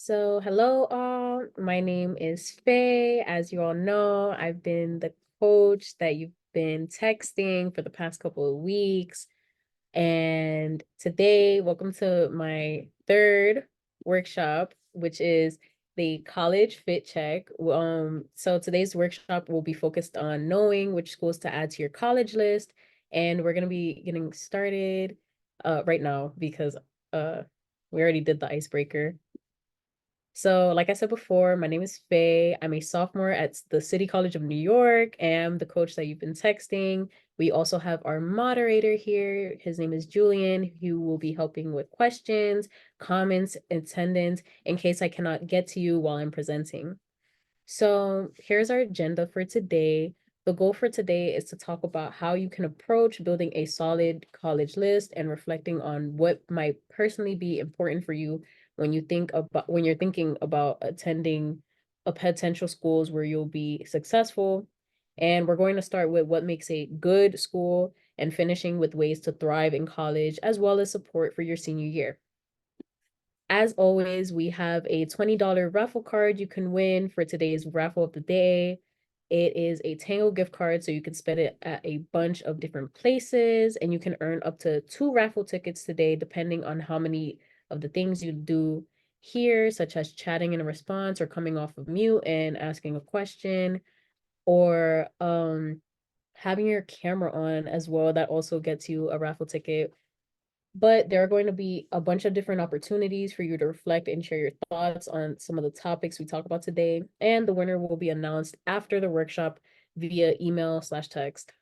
Hello all. My name is Faye. As you all know, I've been the coach that you've been texting for the past couple of weeks. And today, welcome to my third workshop, which is the college fit check. So today's workshop will be focused on knowing which schools to add to your college list. And we're gonna be getting started right now because we already did the icebreaker. So, like I said before, my name is Faye. I'm a sophomore at the City College of New York. And the coach that you've been texting. We also have our moderator here. His name is Julian, who will be helping with questions, comments, attendance, in case I cannot get to you while I'm presenting. So here's our agenda for today. The goal for today is to talk about how you can approach building a solid college list and reflecting on what might personally be important for you when you're thinking about attending a potential schools where you'll be successful. And we're going to start with what makes a good school and finishing with ways to thrive in college as well as support for your senior year. As always, we have a $20 raffle card you can win for today's raffle of the day. It is a Tango gift card, so you can spend it at a bunch of different places, and you can earn up to 2 raffle tickets today, depending on how many of the things you do here, such as chatting in a response or coming off of mute and asking a question, or having your camera on as well. That also gets you a raffle ticket. But there are going to be a bunch of different opportunities for you to reflect and share your thoughts on some of the topics we talk about today. And the winner will be announced after the workshop via email/text.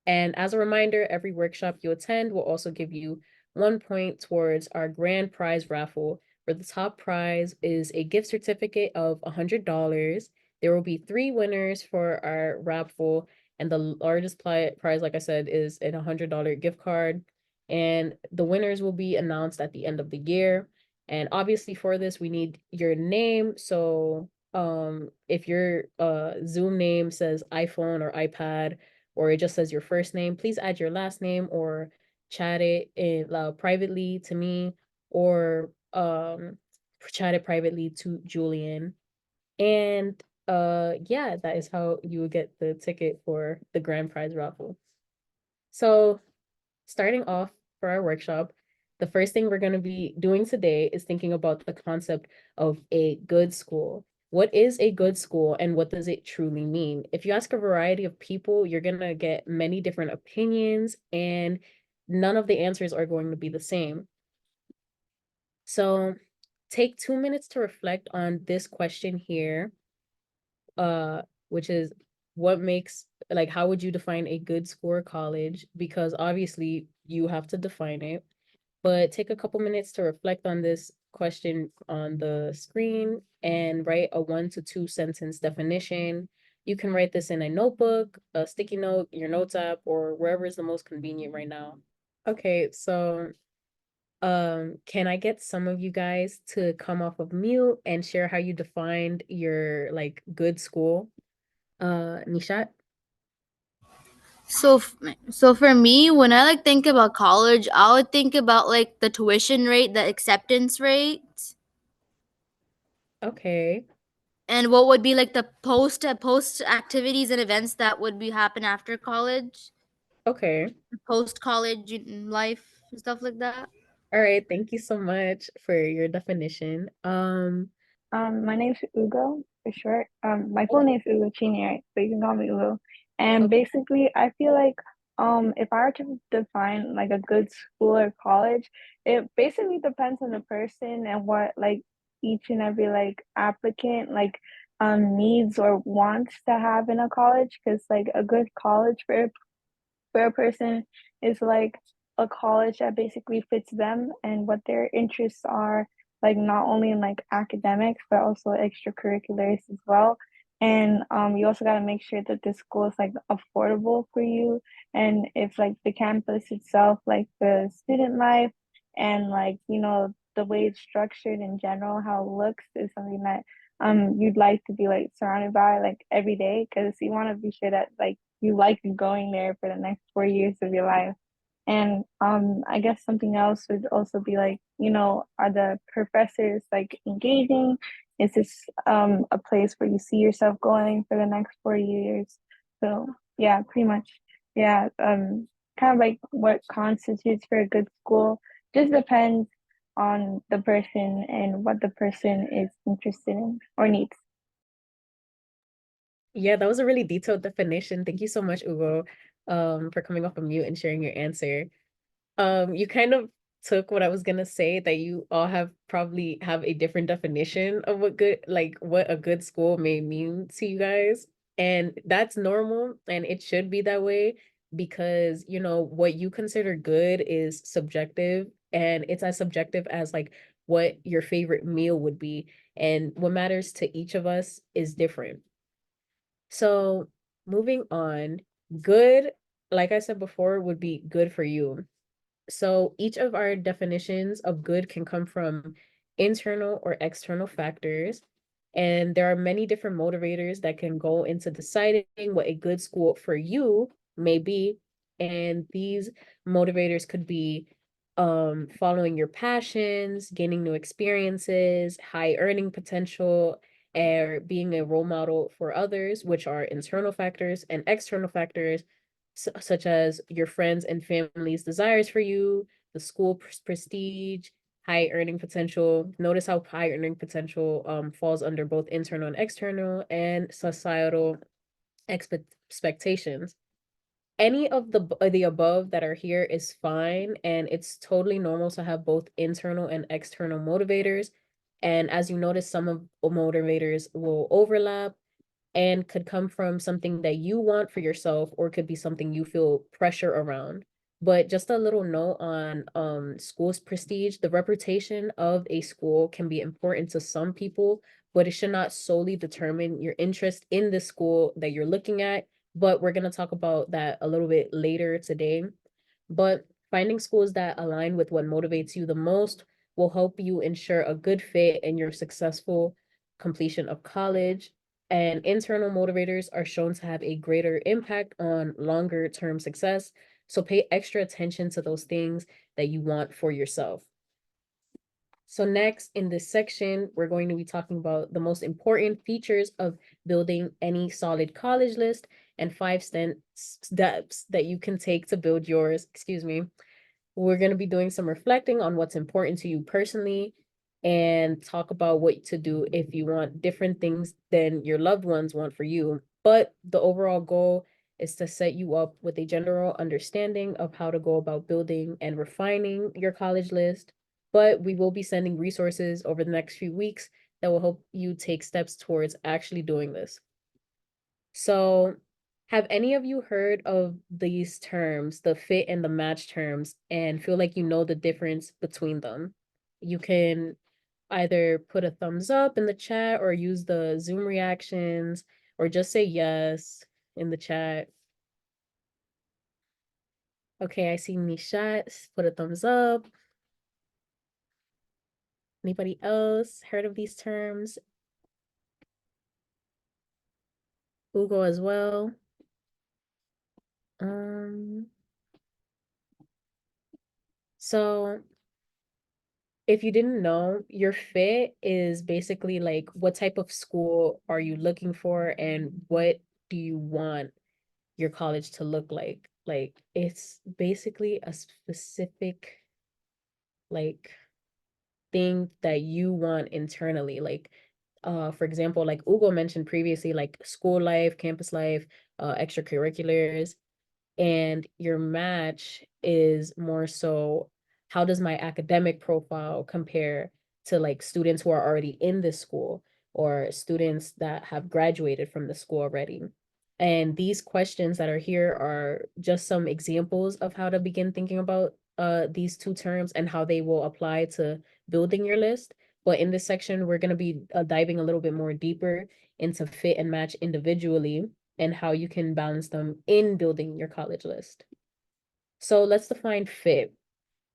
And as a reminder, every workshop you attend will also give you 1 point towards our grand prize raffle, where the top prize is a gift certificate of $100. There will be 3 winners for our raffle, and the largest prize, like I said, is a $100 gift card. And the winners will be announced at the end of the year. And obviously, for this, we need your name. So, if your Zoom name says iPhone or iPad, or it just says your first name, please add your last name or chat it privately to me, or chat it privately to Julian. And yeah, that is how you would get the ticket for the grand prize raffle. So, starting off for our workshop, the first thing we're going to be doing today is thinking about the concept of a good school. What is a good school and what does it truly mean? If you ask a variety of people, you're going to get many different opinions, and none of the answers are going to be the same. So take 2 minutes to reflect on this question here, which is what makes, like, how would you define a good school or college? Because obviously you have to define it, but take a couple minutes to reflect on this question on the screen and write a 1 to 2 sentence definition. You can write this in a notebook, a sticky note, your notes app, or wherever is the most convenient right now. Okay, so can I get some of you guys to come off of mute and share how you defined your like good school? Nishat? So, so for me, when I like think about college, I would think about like the tuition rate, the acceptance rate, Okay. and what would be like the post activities and events that would be happen after college, Okay. post college life and stuff like that. All right. Thank you so much for your definition. My name's Ugo for short. My full Okay. name's Ugo Chini, right? But you can call me Ugo. And Okay. basically, I feel like if I were to define like a good school or college, it basically depends on the person and what like each and every like applicant like needs or wants to have in a college. Because like a good college for a person is like a college that basically fits them and what their interests are, like not only in like academics but also extracurriculars as well. And you also got to make sure that the school is like affordable for you, and if like the campus itself, like the student life and like the way it's structured in general, how it looks is something that you'd like to be like surrounded by like every day, because you want to be sure that like you like going there for the next 4 years of your life. And I guess something else would also be like, you know, are the professors like engaging? Is this a place where you see yourself going for the next 4 years? So yeah, pretty much. Yeah, kind of like what constitutes for a good school just depends on the person and what the person is interested in or needs. Yeah, that was a really detailed definition. Thank you so much, Ugo, for coming off of mute and sharing your answer. You kind of took what I was gonna say, that you all have probably have a different definition of what good, like what a good school may mean to you guys. And that's normal and it should be that way because, you know, what you consider good is subjective and it's as subjective as like what your favorite meal would be. And what matters to each of us is different. So moving on, good, like I said before, would be good for you. So each of our definitions of good can come from internal or external factors. And there are many different motivators that can go into deciding what a good school for you may be. And these motivators could be following your passions, gaining new experiences, high earning potential, or being a role model for others, which are internal factors, and external factors such as your friends and family's desires for you, the school prestige, high earning potential. Notice how high earning potential falls under both internal and external, and societal expectations. Any of the above that are here is fine, and it's totally normal to have both internal and external motivators. And as you notice, some of the motivators will overlap and could come from something that you want for yourself or could be something you feel pressure around. But just a little note on school's prestige, the reputation of a school can be important to some people, but it should not solely determine your interest in the school that you're looking at. But we're going to talk about that a little bit later today. But finding schools that align with what motivates you the most will help you ensure a good fit in your successful completion of college. And internal motivators are shown to have a greater impact on longer term success. So pay extra attention to those things that you want for yourself. So next in this section, we're going to be talking about the most important features of building any solid college list and 5 steps that you can take to build yours. Excuse me. We're going to be doing some reflecting on what's important to you personally and talk about what to do if you want different things than your loved ones want for you. But the overall goal is to set you up with a general understanding of how to go about building and refining your college list. But we will be sending resources over the next few weeks that will help you take steps towards actually doing this. So, have any of you heard of these terms, the fit and the match terms, and feel like you know the difference between them? You can either put a thumbs up in the chat or use the Zoom reactions or just say yes in the chat. Okay, I see Nishat put a thumbs up. Anybody else heard of these terms? Google as well. Um, so if you didn't know, your fit is basically like what type of school are you looking for and what do you want your college to look like? Like it's basically a specific like thing that you want internally. Like for example, like Ugo mentioned previously, like school life, campus life, extracurriculars, and your match is more so how does my academic profile compare to like students who are already in this school or students that have graduated from the school already. And these questions that are here are just some examples of how to begin thinking about these two terms and how they will apply to building your list. But in this section, we're going to be diving a little bit more deeper into fit and match individually and how you can balance them in building your college list. So let's define fit.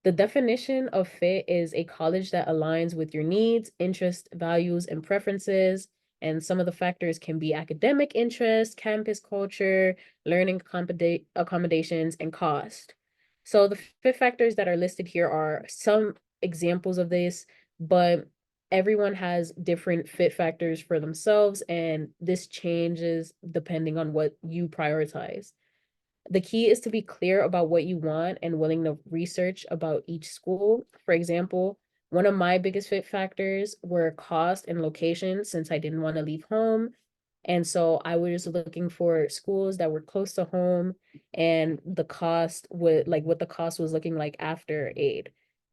The definition of fit is a college that aligns with your needs, interests, values, and preferences. And some of the factors can be academic interest, campus culture, learning accommodations, and cost. So the fit factors that are listed here are some examples of this, but everyone has different fit factors for themselves, and this changes depending on what you prioritize. The key is to be clear about what you want and willing to research about each school. For example, one of my biggest fit factors were cost and location since I didn't want to leave home. And so I was looking for schools that were close to home and the cost would like what the cost was looking like after aid.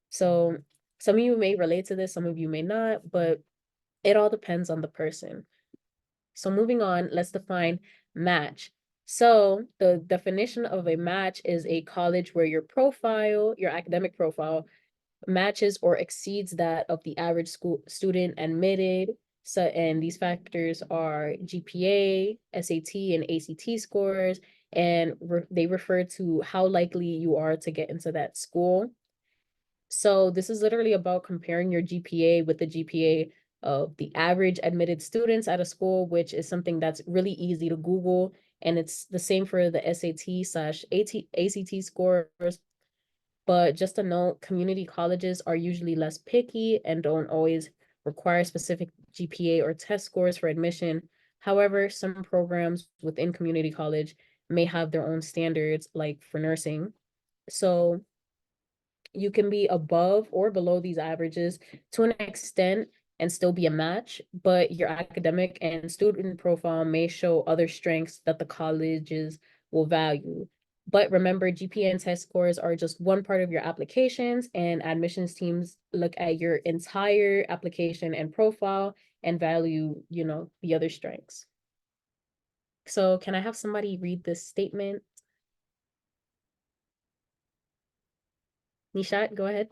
So some of you may relate to this, some of you may not, but it all depends on the person. So moving on, let's define match. So the definition of a match is a college where your profile, your academic profile, matches or exceeds that of the average school student admitted. So, and these factors are GPA, SAT, and ACT scores, and they refer to how likely you are to get into that school. So this is literally about comparing your GPA with the GPA of the average admitted students at a school, which is something that's really easy to Google. And it's the same for the SAT/ACT scores. But just a note, community colleges are usually less picky and don't always require specific GPA or test scores for admission. However, some programs within community college may have their own standards, like for nursing. So you can be above or below these averages to an extent and still be a match, but your academic and student profile may show other strengths that the colleges will value. But remember, GPA and test scores are just one part of your applications, and admissions teams look at your entire application and profile and value, the other strengths. So can I have somebody read this statement? Nishat, go ahead.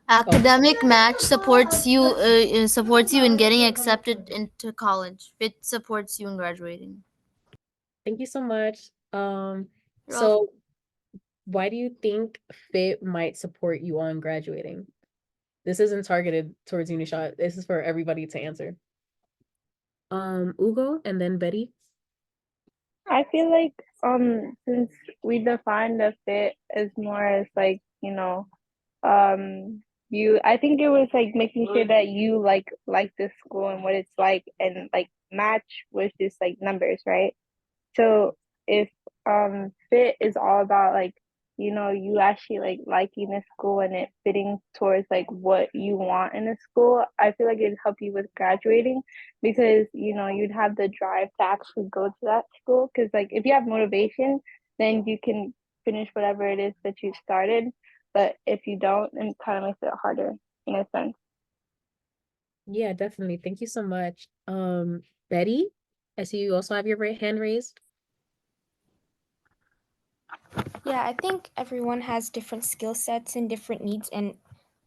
Oh, Academic match supports you in getting accepted into college. Fit supports you in graduating. thank you so much. You're welcome. So why do you think FIT might support you on graduating? This isn't targeted towards Unishat. This is for everybody to answer. Ugo and then Betty. I feel like since we define the fit as more as like, you I think it was like making sure that you like this school and what it's like, and like match was just like numbers, right? So if fit is all about like, you actually like liking the school and it fitting towards like what you want in a school, I feel like it'd help you with graduating, because you'd have the drive to actually go to that school, because like if you have motivation, then you can finish whatever it is that you started. But if you don't, then it kind of makes it harder in a sense. Yeah, definitely. Thank you so much. Betty, I see you also have your right hand raised. Yeah, I think everyone has different skill sets and different needs, and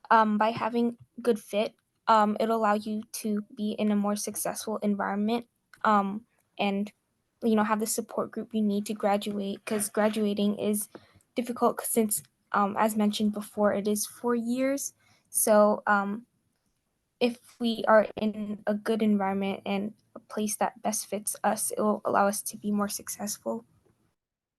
by having good fit, it'll allow you to be in a more successful environment, and have the support group you need to graduate. Because graduating is difficult since, as mentioned before, it is 4 years. So if we are in a good environment and a place that best fits us, it will allow us to be more successful.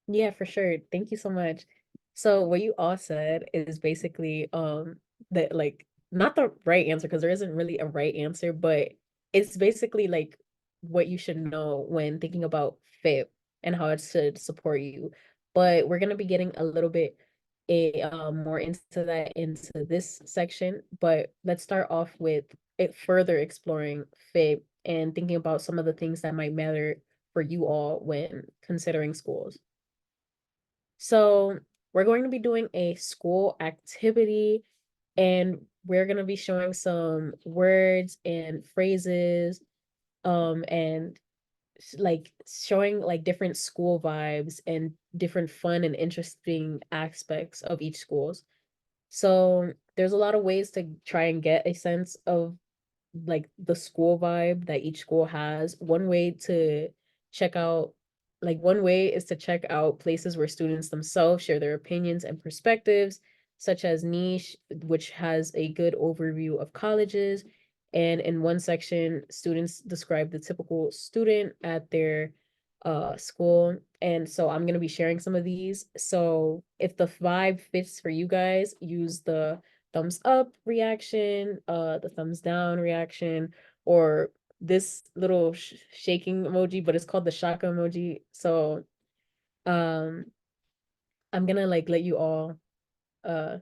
Yeah, for sure. Thank you so much. So what you all said is basically that like not the right answer because there isn't really a right answer, but it's basically like what you should know when thinking about FIP and how it should support you. But we're gonna be getting a little bit more into that into this section, but let's start off with it further exploring FIP and thinking about some of the things that might matter for you all when considering schools. So we're going to be doing a school activity and we're going to be showing some words and phrases and like showing like different school vibes and different fun and interesting aspects of each schools. So there's a lot of ways to try and get a sense of like the school vibe that each school has. Check out one way is to check out places where students themselves share their opinions and perspectives, such as Niche, which has a good overview of colleges. And in one section, students describe the typical student at their school, and so I'm gonna be sharing some of these. So if the vibe fits for you guys, use the thumbs up reaction, the thumbs down reaction, or this little shaking emoji, but it's called the shaka emoji. So um I'm gonna like let you all uh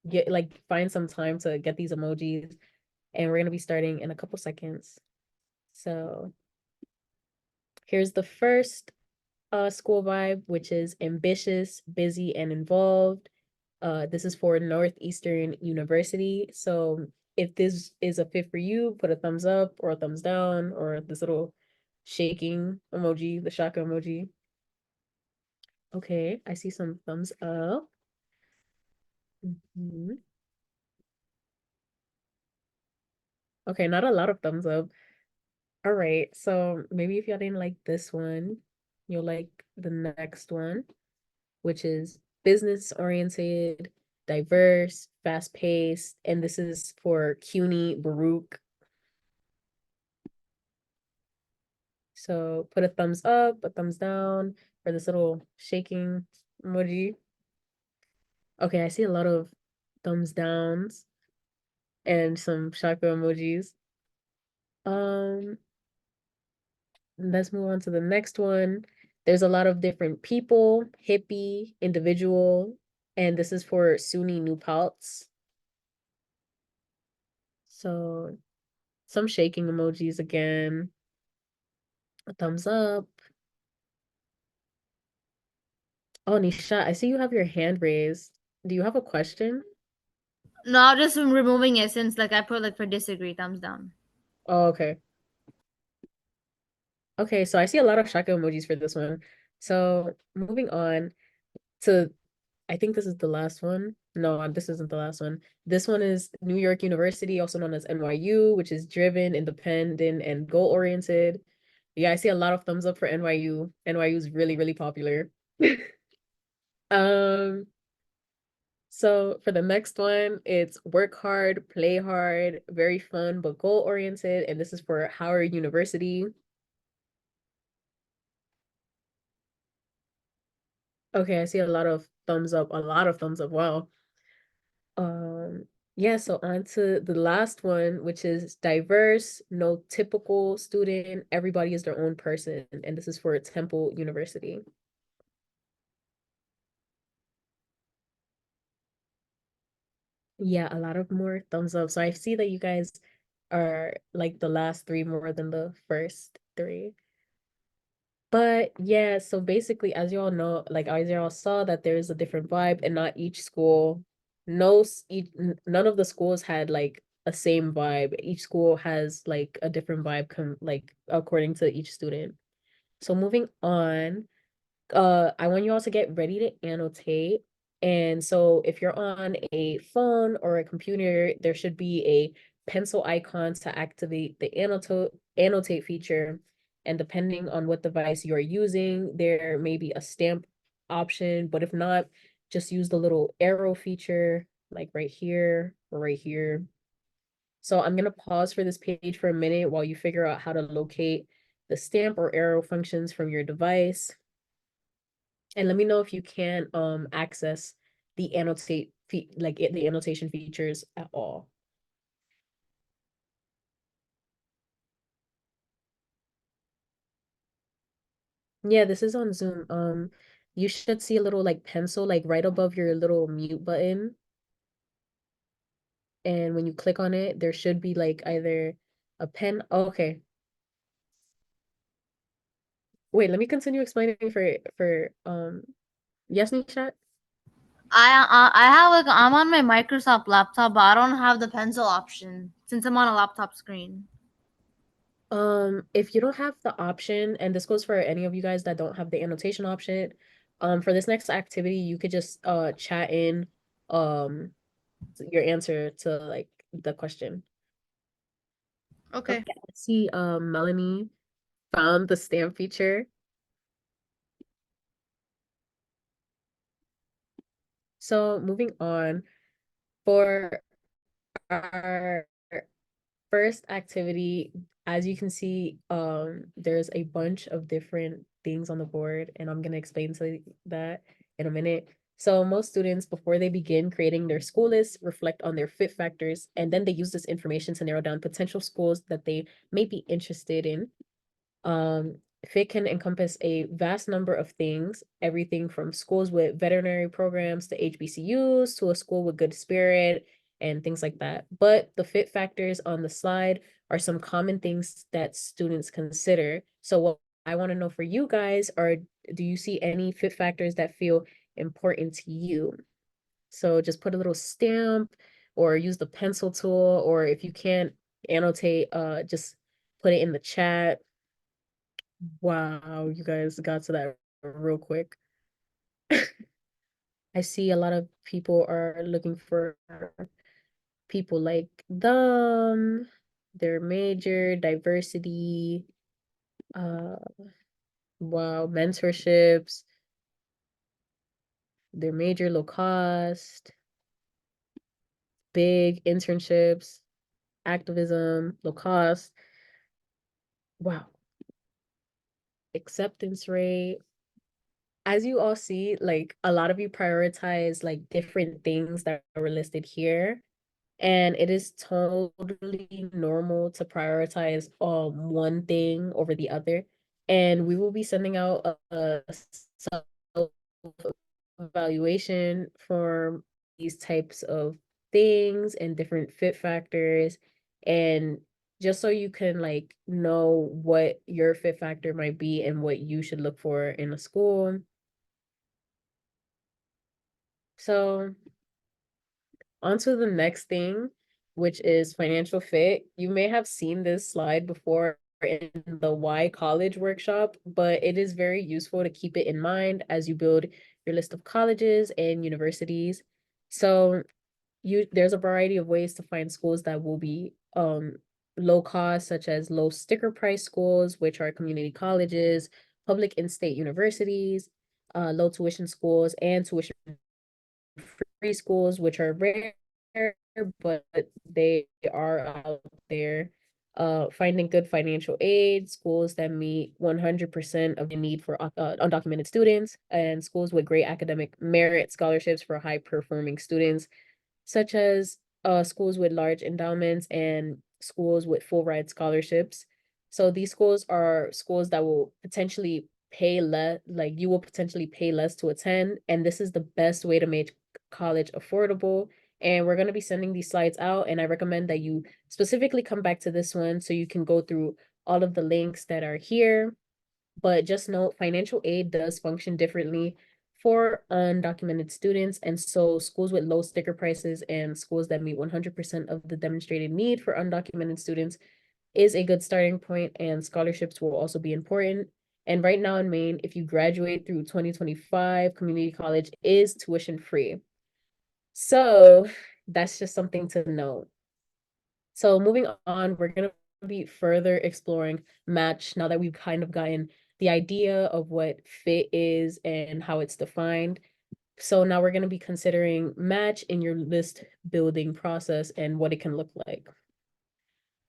get like find some time to get these emojis, and we're gonna be starting in a couple seconds. So here's the first school vibe, which is ambitious, busy, and involved. This is for Northeastern University. So if this is a fit for you, put a thumbs up or a thumbs down or this little shaking emoji, the shaka emoji. Okay, I see some thumbs up. Mhm. Okay, not a lot of thumbs up. All right, so maybe if y'all didn't like this one, you'll like the next one, which is business oriented, diverse, fast paced, and this is for CUNY Baruch. So put a thumbs up, a thumbs down, or this little shaking emoji. Okay, I see a lot of thumbs downs and some chakra emojis. Um, let's move on to the next one. There's a lot of different people, hippie, individual, and this is for SUNY New Paltz. So some shaking emojis again. A thumbs up. Oh, Nisha, I see you have your hand raised. Do you have a question? No, just removing it since like I put like for disagree, thumbs down. Oh, okay. Okay, so I see a lot of shaka emojis for this one. So moving on to, I think this is the last one. No, this isn't the last one. This one is New York University, also known as NYU, which is driven, independent, and goal-oriented. Yeah, I see a lot of thumbs up for NYU. NYU is really, really popular. Um, so for the next one, it's work hard, play hard, very fun, but goal-oriented, and this is for Howard University. Okay, I see a lot of thumbs up, a lot of thumbs up. Wow. Um, yeah, so on to the last one, which is diverse, no typical student, everybody is their own person, and this is for Temple University. Yeah, a lot of more thumbs up. So I see that you guys are like the last three more than the first three. But yeah, so basically, as you all know, like as you all saw, that there is a different vibe, and not each school, none of the schools had like a same vibe. Each school has like a different vibe, like according to each student. So moving on, I want you all to get ready to annotate. And so if you're on a phone or a computer, there should be a pencil icon to activate the annotate feature. And depending on what device you're using, there may be a stamp option, but if not, just use the little arrow feature like right here or right here. So I'm gonna pause for this page for a minute while you figure out how to locate the stamp or arrow functions from your device. And let me know if you can access the the annotation features at all. Yeah, this is on Zoom. You should see a little like pencil like right above your little mute button. And when you click on it, there should be like either a pen. Oh, okay. Wait, let me continue explaining for yes, Nishat? I have like I'm on my Microsoft laptop, but I don't have the pencil option since I'm on a laptop screen. If you don't have the option, and this goes for any of you guys that don't have the annotation option, for this next activity, you could just chat in um your answer to like the question. Okay. Okay, I see Melanie found the stamp feature. So moving on, for our first activity, as you can see, there's a bunch of different things on the board, and I'm gonna explain to that in a minute. So most students, before they begin creating their school list, reflect on their fit factors, and then they use this information to narrow down potential schools that they may be interested in. Fit can encompass a vast number of things, everything from schools with veterinary programs to HBCUs to a school with good spirit and things like that. But the fit factors on the slide are some common things that students consider. So what I want to know for you guys are, do you see any fit factors that feel important to you? So just put a little stamp or use the pencil tool, or if you can't annotate, just put it in the chat. Wow, you guys got to that real quick. I see a lot of people are looking for people like them, their major, diversity, uh, wow, mentorships, their major, low cost, big internships, activism, low cost. Wow, acceptance rate. As you all see, like a lot of you prioritize like different things that were listed here. And it is totally normal to prioritize one thing over the other. And we will be sending out a self-evaluation for these types of things and different fit factors. And just so you can like know what your fit factor might be and what you should look for in a school. So on to the next thing, which is financial fit. You may have seen this slide before in the Why College workshop, but it is very useful to keep it in mind as you build your list of colleges and universities. So there's a variety of ways to find schools that will be low cost, such as low sticker price schools, which are community colleges, public and state universities, low tuition schools, and tuition free schools, which are rare, but they are out there. Finding good financial aid, schools that meet 100% of the need for undocumented students, and schools with great academic merit scholarships for high performing students, such as schools with large endowments and schools with full ride scholarships. So these schools are schools that will potentially pay less, like you will potentially pay less to attend, and this is the best way to make college affordable. And we're going to be sending these slides out, and I recommend that you specifically come back to this one so you can go through all of the links that are here. But just note, financial aid does function differently for undocumented students. And so schools with low sticker prices and schools that meet 100% of the demonstrated need for undocumented students is a good starting point, and scholarships will also be important. And right now in Maine, if you graduate through 2025, community college is tuition free. So that's just something to note. So moving on, we're going to be further exploring match now that we've kind of gotten the idea of what fit is and how it's defined. So now we're going to be considering match in your list building process and what it can look like.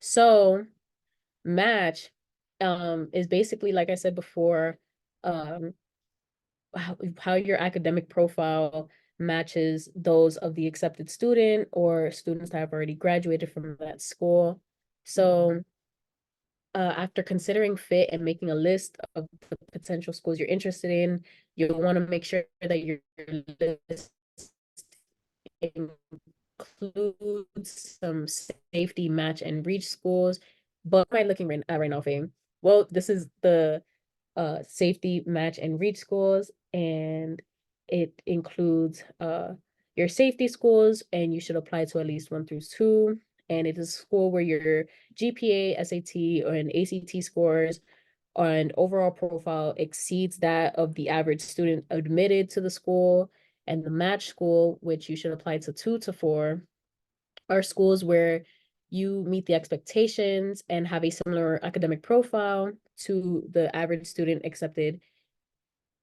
So match is basically, like I said before, um how your academic profile matches those of the accepted student or students that have already graduated from that school. So after considering fit and making a list of the potential schools you're interested in, you'll want to make sure that your list includes some safety, match, and reach schools. But what am I looking right now, Fame? Well, this is the safety, match, and reach schools, and it includes your safety schools, and you should apply to at least 1 through 2. And it is a school where your GPA, SAT, or an ACT scores and overall profile exceeds that of the average student admitted to the school. And the match school, which you should apply to 2 to 4, are schools where you meet the expectations and have a similar academic profile to the average student accepted.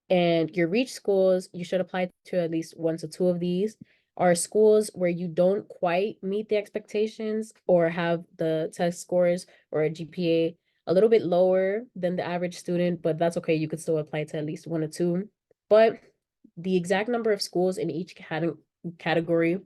And your reach schools, you should apply to at least 1 to 2 of these, are schools where you don't quite meet the expectations or have the test scores or a GPA a little bit lower than the average student, but that's okay. You could still apply to at least one or two. But the exact number of schools in each category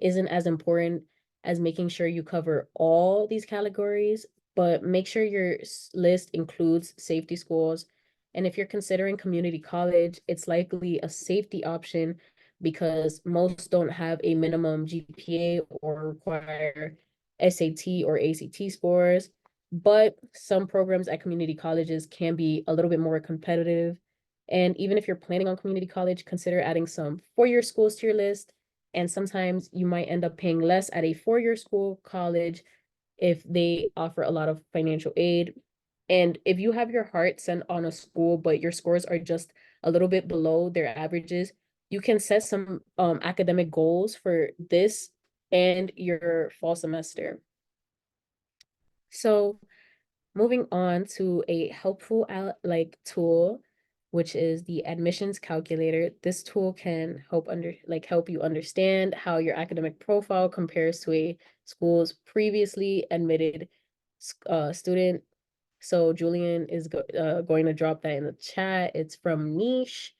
isn't as important as making sure you cover all these categories, but make sure your list includes safety schools. And if you're considering community college, it's likely a safety option because most don't have a minimum GPA or require SAT or ACT scores. But some programs at community colleges can be a little bit more competitive. And even if you're planning on community college, consider adding some four-year schools to your list. And sometimes you might end up paying less at a four-year school college if they offer a lot of financial aid. And if you have your heart set on a school, but your scores are just a little bit below their averages, you can set some academic goals for this and your fall semester. So moving on to a helpful tool, which is the admissions calculator. This tool can help you understand how your academic profile compares to a school's previously admitted student. So Julian is going to drop that in the chat. It's from Niche.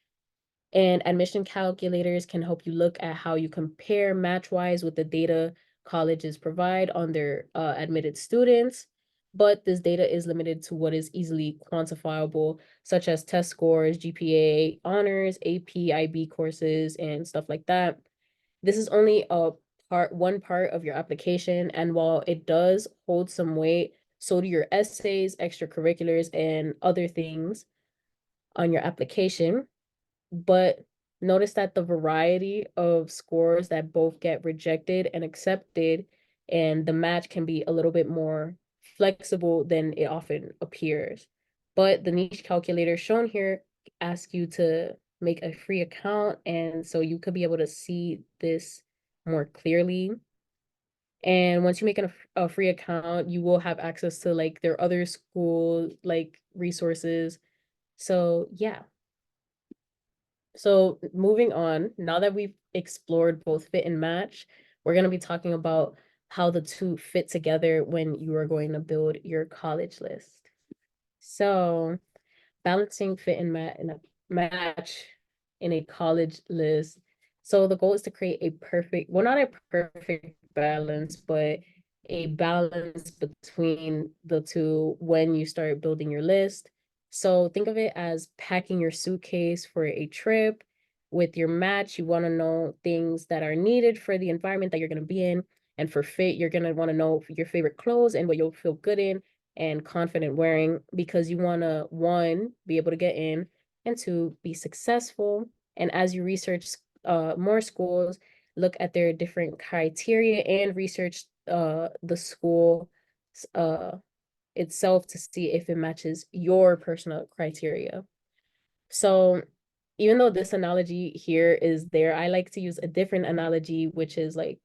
And admission calculators can help you look at how you compare match-wise with the data colleges provide on their admitted students. But this data is limited to what is easily quantifiable, such as test scores, GPA, honors, AP, IB courses, and stuff like that. This is only one part of your application, and while it does hold some weight, so do your essays, extracurriculars, and other things on your application. But notice that the variety of scores that both get rejected and accepted, and the match can be a little bit more flexible than it often appears. But the niche calculator shown here asks you to make a free account, and so you could be able to see this more clearly. And once you make a free account, you will have access to like their other school like resources. So yeah. So moving on, now that we've explored both fit and match, we're going to be talking about how the two fit together when you are going to build your college list. So balancing fit and match in a college list. So the goal is to create a perfect, well, not a perfect balance, but a balance between the two when you start building your list. So think of it as packing your suitcase for a trip. With your match, you want to know things that are needed for the environment that you're going to be in. And for fit, you're going to want to know your favorite clothes and what you'll feel good in and confident wearing, because you want to, one, be able to get in, and two, be successful. And as you research more schools, look at their different criteria and research the school itself to see if it matches your personal criteria. So even though this analogy here is there, I like to use a different analogy, which is like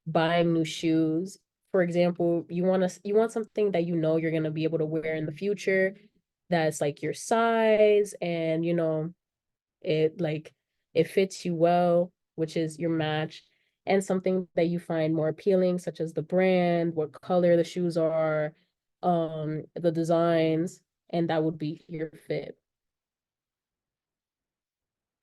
buying new shoes. For example, you want something that you know you're gonna be able to wear in the future, that's like your size, and it fits you well, which is your match, and something that you find more appealing, such as the brand, what color the shoes are, the designs, and that would be your fit.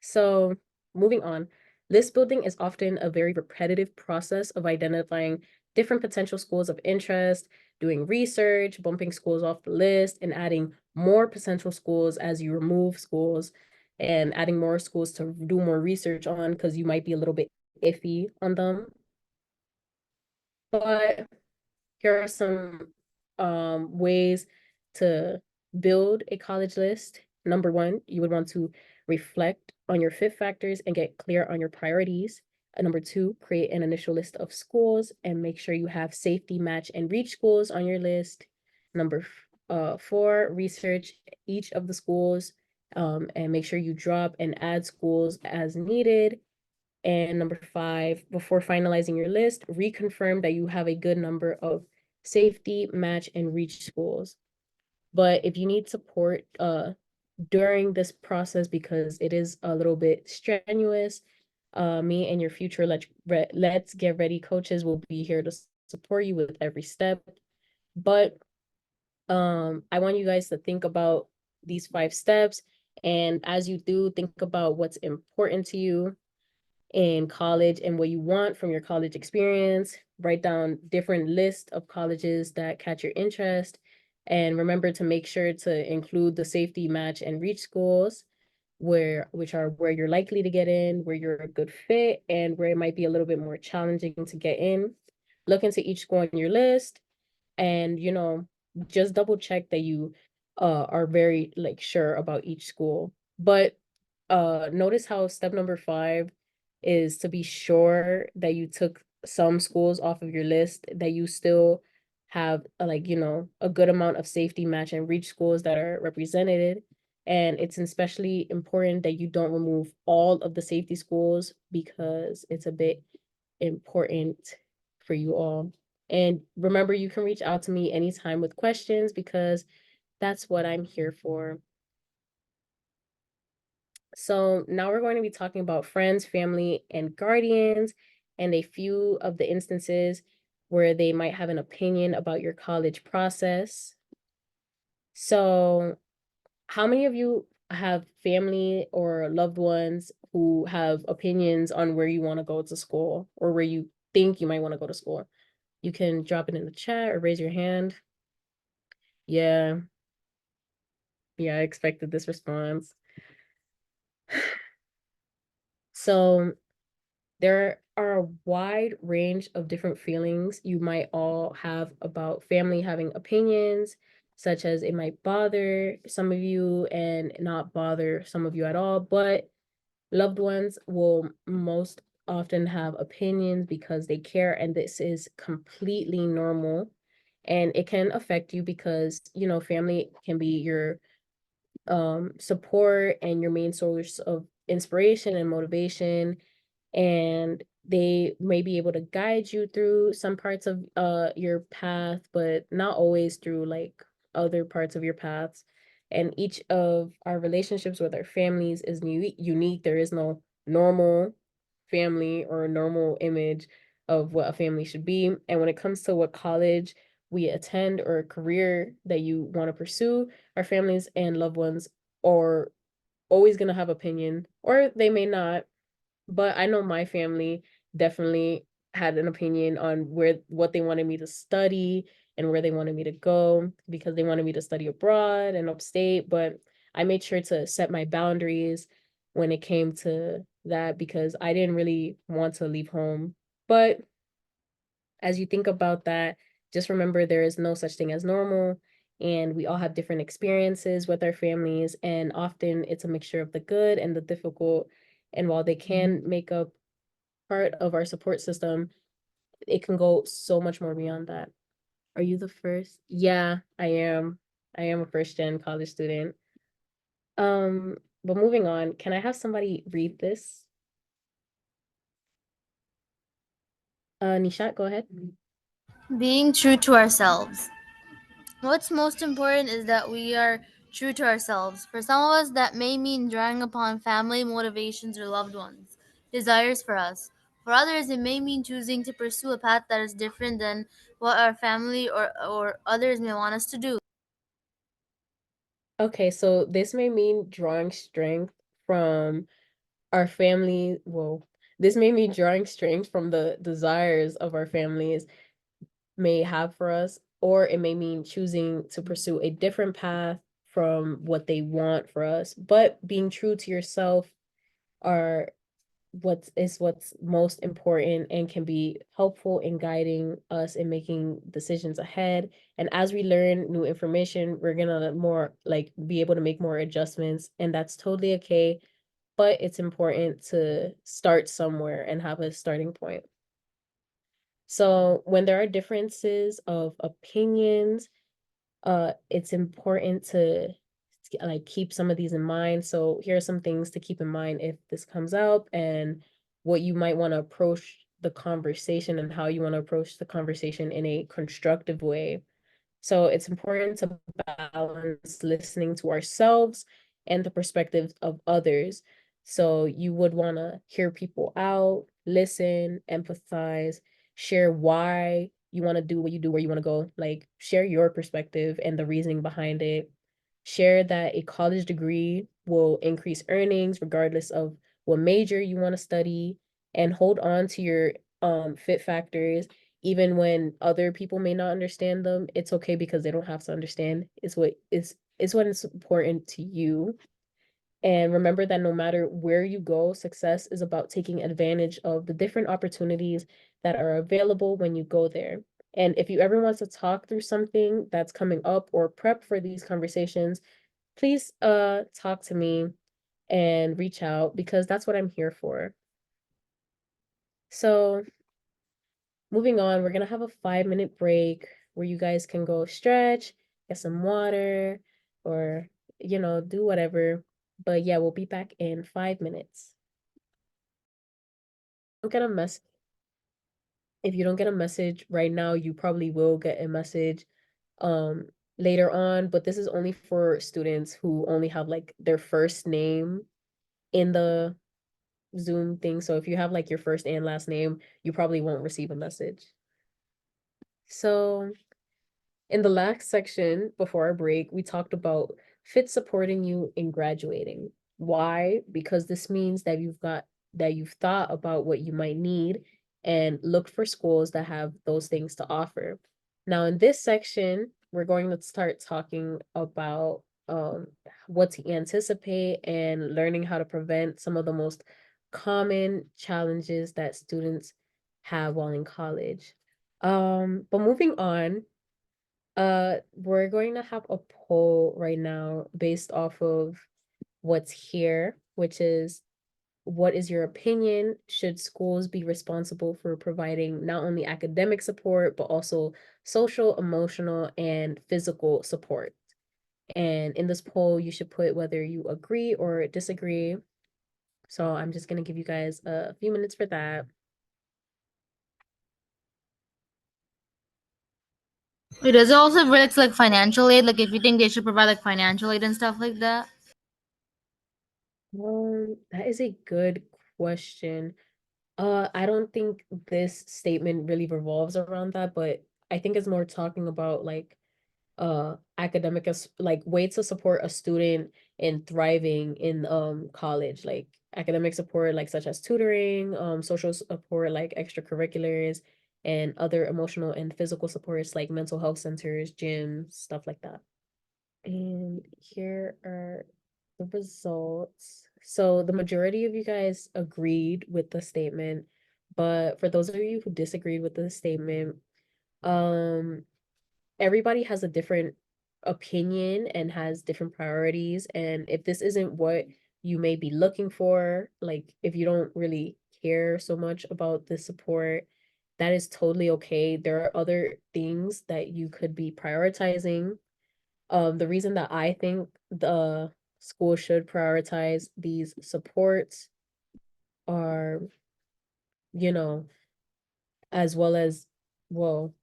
So moving on, list building is often a very repetitive process of identifying different potential schools of interest, doing research, bumping schools off the list, and adding more potential schools as you remove schools, and adding more schools to do more research on because you might be a little bit iffy on them. But here are some ways to build a college list. Number one, you would want to reflect on your fit factors and get clear on your priorities. Number two, create an initial list of schools and make sure you have safety, match, and reach schools on your list. Number four, research each of the schools and make sure you drop and add schools as needed. And number five, before finalizing your list, reconfirm that you have a good number of safety, match, and reach schools. But if you need support during this process, because it is a little bit strenuous, me and your future Let's Get Ready coaches will be here to support you with every step. But I want you guys to think about these 5 steps. And as you do, think about what's important to you in college and what you want from your college experience. Write down different lists of colleges that catch your interest. And remember to make sure to include the safety, match, and reach schools which are where you're likely to get in, where you're a good fit, and where it might be a little bit more challenging to get in. Look into each school on your list and just double check that you are very like sure about each school. But notice how step number 5 is to be sure that you took some schools off of your list, that you still have like a good amount of safety, match, and reach schools that are represented. And it's especially important that you don't remove all of the safety schools because it's a bit important for you all. And remember, you can reach out to me anytime with questions because that's what I'm here for. So now we're going to be talking about friends, family, and guardians, and a few of the instances where they might have an opinion about your college process. So, how many of you have family or loved ones who have opinions on where you want to go to school or where you think you might want to go to school? You can drop it in the chat or raise your hand. Yeah. Yeah, I expected this response. So there are a wide range of different feelings you might all have about family having opinions, such as it might bother some of you and not bother some of you at all, but loved ones will most often have opinions because they care, and this is completely normal. And it can affect you because, family can be your support and your main source of inspiration and motivation, and they may be able to guide you through some parts of your path, but not always through like other parts of your paths. And each of our relationships with our families is unique. There is no normal family or a normal image of what a family should be. And when it comes to what college we attend or a career that you want to pursue, our families and loved ones are always going to have opinion, or they may not. But I know my family definitely had an opinion on what they wanted me to study and where they wanted me to go because they wanted me to study abroad and upstate. But I made sure to set my boundaries when it came to that because I didn't really want to leave home. But as you think about that, just remember there is no such thing as normal, and we all have different experiences with our families, and often it's a mixture of the good and the difficult. And while they can make up part of our support system, it can go so much more beyond that. Are you the first? Yeah, I am. I am a first gen college student. But moving on, can I have somebody read this? Nishat, go ahead. Being true to ourselves. What's most important is that we are true to ourselves. For some of us, that may mean drawing upon family motivations or loved ones' desires for us. For others, it may mean choosing to pursue a path that is different than what our family or others may want us to do. Okay, so this may mean drawing strength from our family. Well, this may mean drawing strength from the desires of our families may have for us, or it may mean choosing to pursue a different path from what they want for us. But being true to yourself are what's most important and can be helpful in guiding us in making decisions ahead. And as we learn new information, we're gonna more like be able to make more adjustments, and that's totally okay. But it's important to start somewhere and have a starting point. So when there are differences of opinions, it's important to like keep some of these in mind. So here are some things to keep in mind if this comes up, and what you might want to approach the conversation and how you want to approach the conversation in a constructive way. So it's important to balance listening to ourselves and the perspectives of others. So you would want to hear people out, listen, empathize, share why you want to do what you do, where you want to go. Like, share your perspective and the reasoning behind it. Share that a college degree will increase earnings regardless of what major you want to study, and hold on to your fit factors even when other people may not understand them. It's okay because they don't have to understand. It's what is important to you. And remember that no matter where you go, success is about taking advantage of the different opportunities that are available when you go there. And if you ever want to talk through something that's coming up or prep for these conversations, please talk to me and reach out, because that's what I'm here for. So, moving on, we're gonna have a 5-minute break where you guys can go stretch, get some water, or do whatever. But yeah, we'll be back in 5 minutes. Don't get a mess If you don't get a message right now, you probably will get a message um later on, but this is only for students who only have like their first name in the Zoom thing. So if you have like your first and last name, you probably won't receive a message. So in the last section before our break, we talked about fit supporting you in graduating. Why? Because this means that you've thought about what you might need and look for schools that have those things to offer. Now, in this section, we're going to start talking about what to anticipate and learning how to prevent some of the most common challenges that students have while in college. But moving on, we're going to have a poll right now based off of what's here, which is, what is your opinion? Should schools be responsible for providing not only academic support, but also social, emotional, and physical support? And in this poll, you should put whether you agree or disagree. So I'm just going to give you guys a few minutes for that. It does it also relate to like financial aid, like if you think they should provide like financial aid and stuff like that. That is a good question. I don't think this statement really revolves around that, but I think it's more talking about like academic as like way to support a student in thriving in college, like academic support like such as tutoring, social support like extracurriculars, and other emotional and physical supports like mental health centers, gyms, stuff like that. And here are the results. So the majority of you guys agreed with the statement, but for those of you who disagreed with the statement, um, everybody has a different opinion and has different priorities. And if this isn't what you may be looking for, like if you don't really care so much about the support, that is totally okay. There are other things that you could be prioritizing. The reason that I think the school should prioritize these supports are, you know, as well as, well,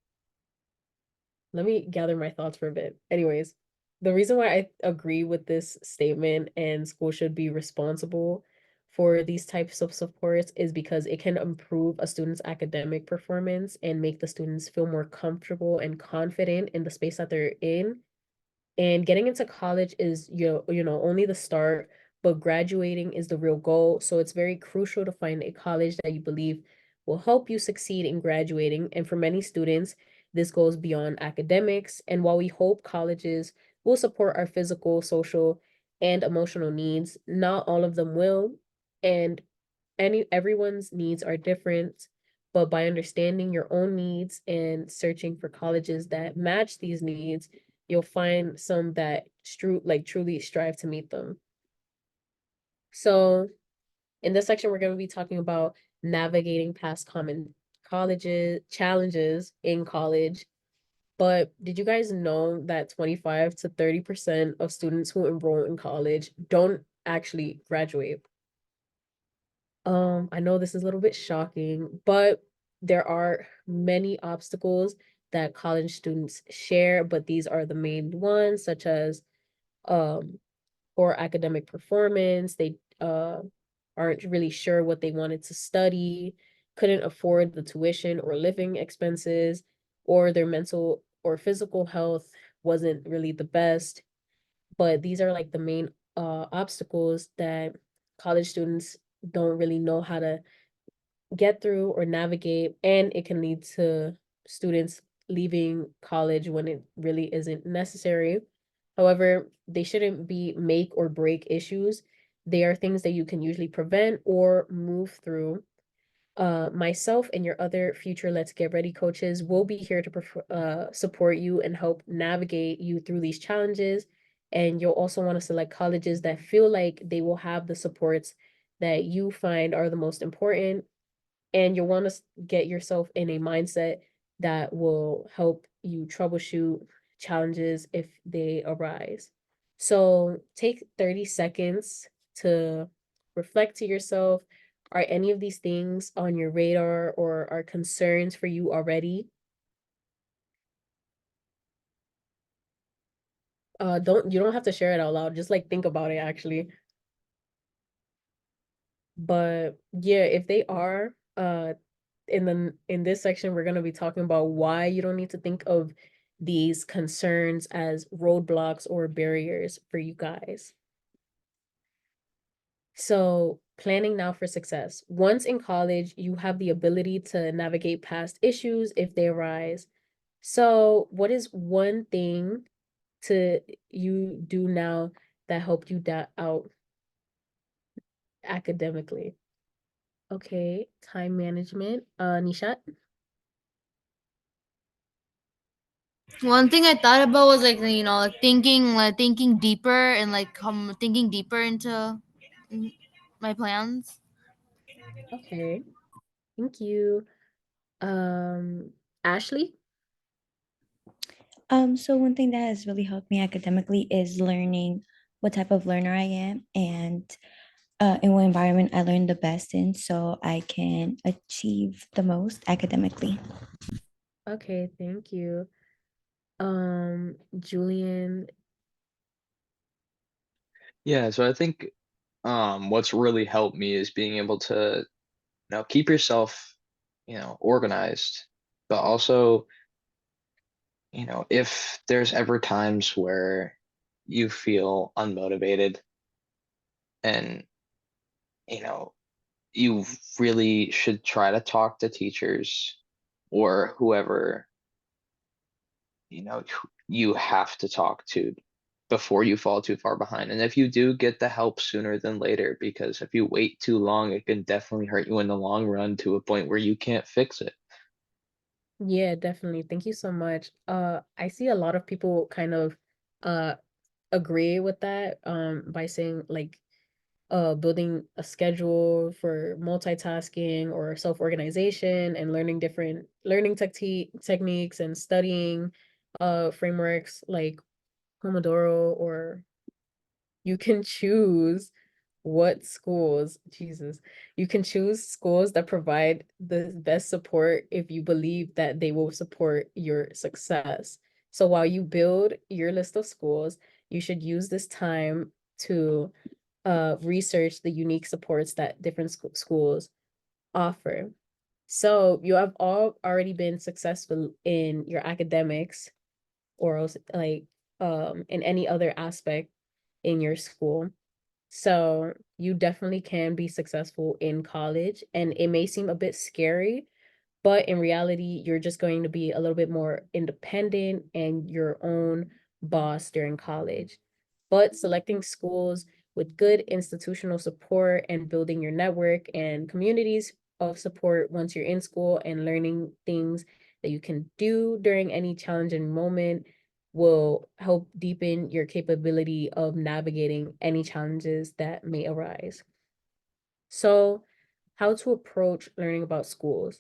let me gather my thoughts for a bit. Anyways, the reason why I agree with this statement and school should be responsible for these types of supports is because it can improve a student's academic performance and make the students feel more comfortable and confident in the space that they're in. And getting into college is, only the start, but graduating is the real goal. So it's very crucial to find a college that you believe will help you succeed in graduating. And for many students, this goes beyond academics. And while we hope colleges will support our physical, social, and emotional needs, not all of them will. And everyone's needs are different, but by understanding your own needs and searching for colleges that match these needs, you'll find some that truly strive to meet them. So in this section, we're going to be talking about navigating past common colleges challenges in college. But did you guys know that 25 to 30% of students who enroll in college don't actually graduate? I know this is a little bit shocking, but there are many obstacles that college students share, but these are the main ones, such as um poor academic performance. They aren't really sure what they wanted to study, couldn't afford the tuition or living expenses, or their mental or physical health wasn't really the best. But these are like the main obstacles that college students don't really know how to get through or navigate, and it can lead to students leaving college when it really isn't necessary. However, they shouldn't be make or break issues. They are things that you can usually prevent or move through. Myself and your other future Let's Get Ready coaches will be here to support you and help navigate you through these challenges. And you'll also want to select colleges that feel like they will have the supports that you find are the most important, and you'll want to get yourself in a mindset that will help you troubleshoot challenges if they arise. So take 30 seconds to reflect to yourself. Are any of these things on your radar or are concerns for you already? You don't have to share it out loud. Just like think about it actually. But yeah, if they are, in this section, we're gonna be talking about why you don't need to think of these concerns as roadblocks or barriers for you guys. So, planning now for success. Once in college, you have the ability to navigate past issues if they arise. So, what is one thing to you do now that helped you out academically? Okay, time management. Nishat? One thing I thought about was like like thinking deeper and thinking deeper into mm, my plans. Okay, thank you. Ashley? So one thing that has really helped me academically is learning what type of learner I am and in what environment I learn the best in so I can achieve the most academically. Okay, thank you. Julian. Yeah, so I think what's really helped me is being able to, keep yourself, organized, but also, if there's ever times where you feel unmotivated and, you know, you really should try to talk to teachers or whoever, you have to talk to before you fall too far behind. And if you do, get the help sooner than later, because if you wait too long, it can definitely hurt you in the long run to a point where you can't fix it. Yeah, definitely. Thank you so much. I see a lot of people kind of uh agree with that by saying like building a schedule for multitasking or self-organization and learning different learning techniques and studying frameworks like Pomodoro, or you can choose what schools, Jesus, you can choose schools that provide the best support if you believe that they will support your success. So while you build your list of schools, you should use this time to research the unique supports that different schools offer. So you have all already been successful in your academics or else like in any other aspect in your school. So you definitely can be successful in college, and it may seem a bit scary, but in reality, you're just going to be a little bit more independent and your own boss during college. But selecting schools with good institutional support and building your network and communities of support once you're in school and learning things that you can do during any challenging moment will help deepen your capability of navigating any challenges that may arise. So, how to approach learning about schools.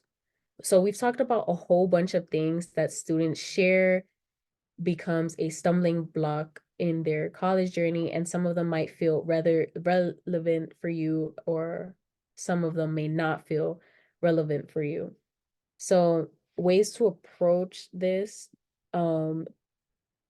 So we've talked about a whole bunch of things that students share becomes a stumbling block in their college journey, and some of them might feel rather relevant for you, or some of them may not feel relevant for you. So ways to approach this um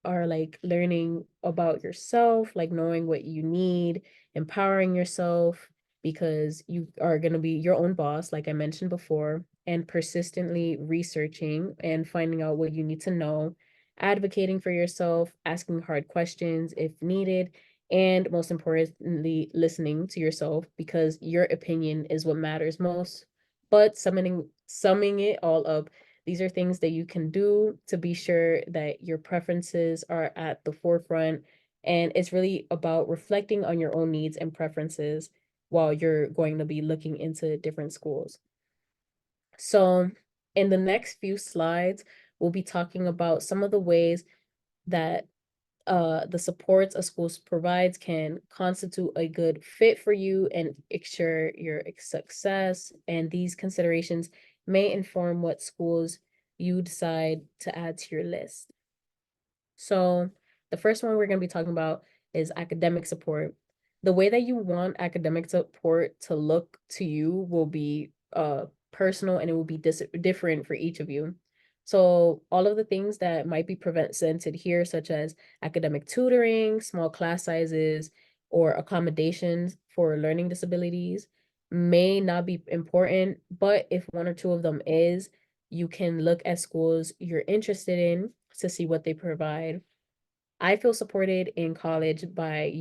are like learning about yourself, like knowing what you need, empowering yourself because you are going to be your own boss, like I mentioned before, and persistently researching and finding out what you need to know, advocating for yourself, asking hard questions if needed, and most importantly, listening to yourself because your opinion is what matters most. But summing it all up, these are things that you can do to be sure that your preferences are at the forefront. And it's really about reflecting on your own needs and preferences while you're going to be looking into different schools. So, in the next few slides, we'll be talking about some of the ways that the supports a school provides can constitute a good fit for you and ensure your success. And these considerations may inform what schools you decide to add to your list. So the first one we're going to be talking about is academic support. The way that you want academic support to look to you will be personal and it will be different for each of you. So all of the things that might be presented here, such as academic tutoring, small class sizes, or accommodations for learning disabilities, may not be important, but if one or two of them is, you can look at schools you're interested in to see what they provide. I feel supported in college by,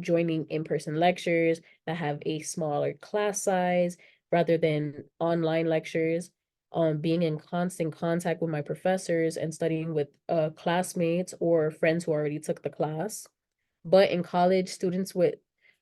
joining in-person lectures that have a smaller class size rather than online lectures, being in constant contact with my professors and studying with classmates or friends who already took the class. But in college, students with,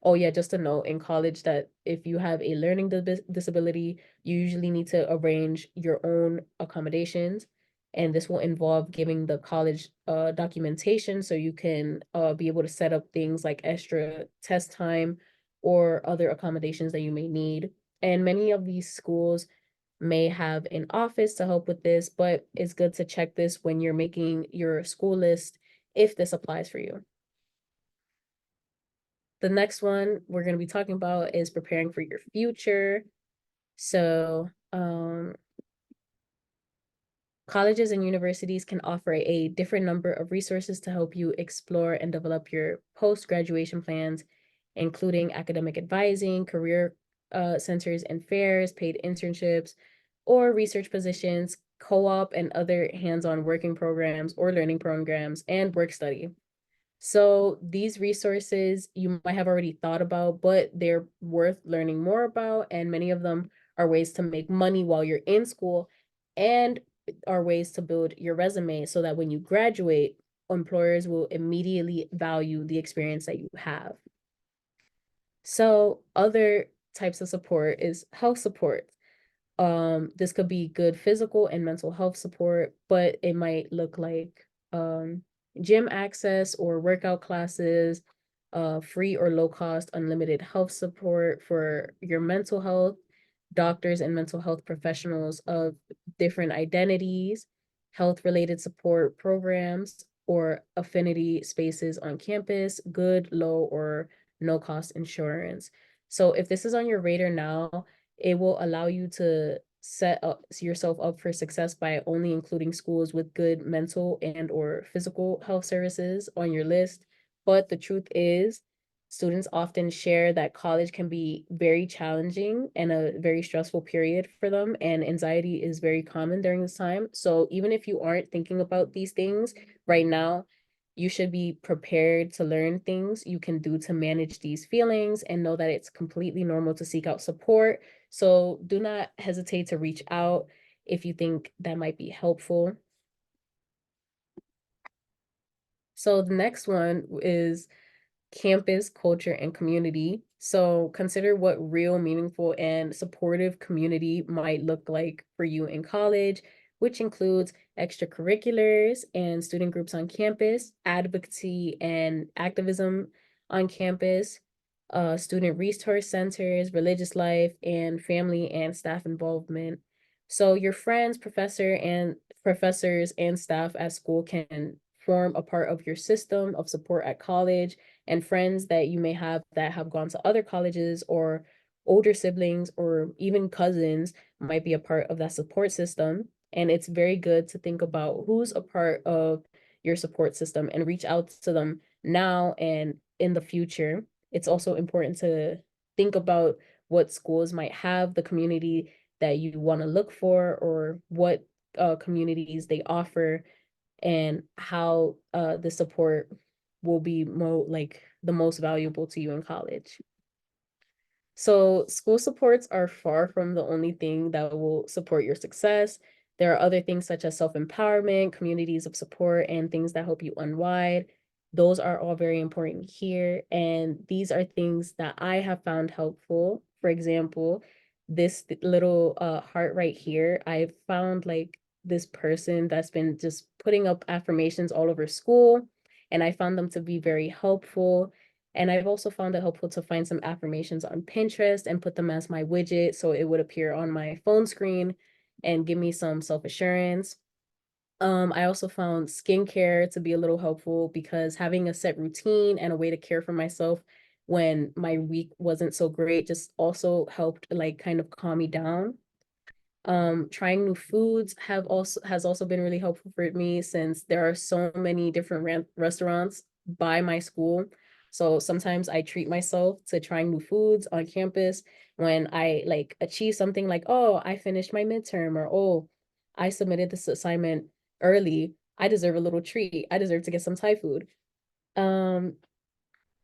oh yeah, just a note in college that if you have a learning disability, you usually need to arrange your own accommodations. And this will involve giving the college documentation so you can be able to set up things like extra test time or other accommodations that you may need. And many of these schools may have an office to help with this, but it's good to check this when you're making your school list if this applies for you. The next one we're going to be talking about is preparing for your future. So, colleges and universities can offer a different number of resources to help you explore and develop your post-graduation plans, including academic advising, career centers and fairs, paid internships, or research positions, co-op and other hands-on working programs or learning programs, and work study. So these resources you might have already thought about, but they're worth learning more about. And many of them are ways to make money while you're in school and are ways to build your resume so that when you graduate, employers will immediately value the experience that you have. So other types of support is health support. This could be good physical and mental health support, but it might look like gym access or workout classes, free or low cost unlimited health support for your mental health, doctors and mental health professionals of different identities, health related support programs, or affinity spaces on campus, good, low, or no cost insurance. So if this is on your radar now, it will allow you to set up yourself up for success by only including schools with good mental and or physical health services on your list. But the truth is, students often share that college can be very challenging and a very stressful period for them, and anxiety is very common during this time. So even if you aren't thinking about these things right now, you should be prepared to learn things you can do to manage these feelings and know that it's completely normal to seek out support. So do not hesitate to reach out if you think that might be helpful. So the next one is campus, culture, and community. So consider what real, meaningful, and supportive community might look like for you in college, which includes extracurriculars and student groups on campus, advocacy and activism on campus, student resource centers, religious life, and family and staff involvement. So your friends, professors and staff at school can form a part of your system of support at college, and friends that you may have that have gone to other colleges or older siblings or even cousins might be a part of that support system. And it's very good to think about who's a part of your support system and reach out to them now and in the future. It's also important to think about what schools might have, the community that you want to look for, or what communities they offer, and how the support will be the most valuable to you in college. So school supports are far from the only thing that will support your success. There are other things such as self-empowerment, communities of support, and things that help you unwind. Those are all very important here. And these are things that I have found helpful. For example, this little heart right here, I found like this person that's been just putting up affirmations all over school, and I found them to be very helpful. And I've also found it helpful to find some affirmations on Pinterest and put them as my widget so it would appear on my phone screen and give me some self-assurance. I also found skincare to be a little helpful because having a set routine and a way to care for myself when my week wasn't so great just also helped like kind of calm me down. Trying new foods has also been really helpful for me since there are so many different restaurants by my school. So sometimes I treat myself to trying new foods on campus when I like achieve something like, oh, I finished my midterm, or oh, I submitted this assignment early. I deserve a little treat. I deserve to get some Thai food. Um,